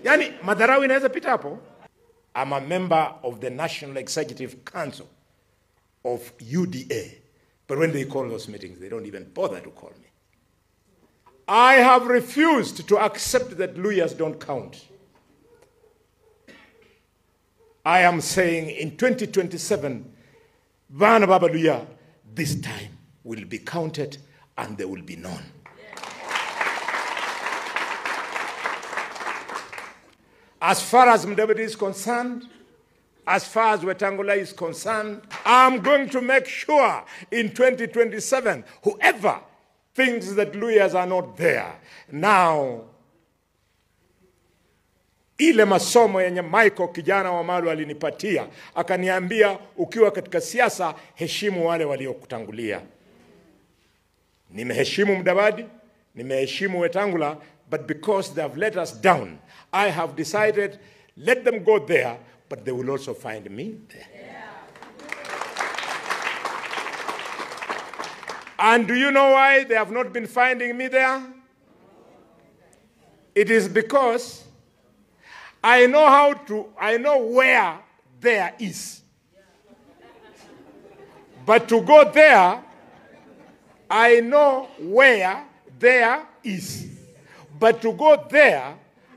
Yani madharau inaweza pita hapo. I'm a member of the National Executive Council of UDA. But when they call those meetings, they don't even bother to call me. I have refused to accept that Luyas don't count. I am saying in 2027, Bana Baba Luhya, this time will be counted and they will be known. As far as Mudavadi is concerned, as far as Wetangula is concerned, I'm going to make sure in 2027, whoever thinks that Luhyas are not there, now, ile masomo yenye Michael kijana wa Malu alinipatia, akaniambia ukiwa katika siasa, heshimu wale waliokutangulia. Nimeheshimu Mudavadi, nimeheshimu Wetangula, but because they have let us down, I have decided, let them go there, but they will also find me there. And do you know why they have not been finding me there? It is because I know where there is. But to go there, I know where there is. But to go there,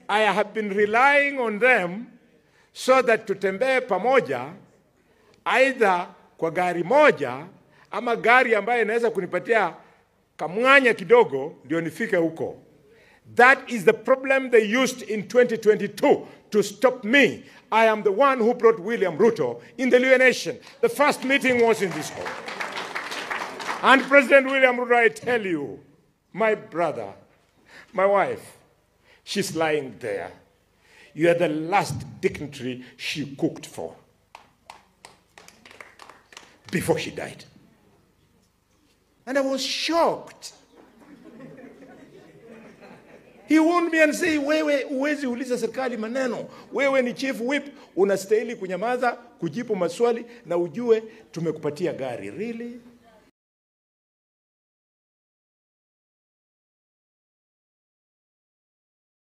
I have been relying on them so that tutembee pamoja, either kwa gari moja, ama gari ambaye inaweza kunipatia kamwanya kidogo, ndio nifike huko. That is the problem they used in 2022 to stop me. I am the one who brought William Ruto in the Luhya Nation. The first meeting was in this hall. And President William Ruto, I tell you, my brother, my wife, she's lying there. You are the last dignitary she cooked for before she died. And I was shocked. He warned me and said, wewe uwezi uliza serikali maneno. Wewe ni chief whip, unastahili kunyamaza, kujibu maswali, na ujue tumekupatia gari. Really?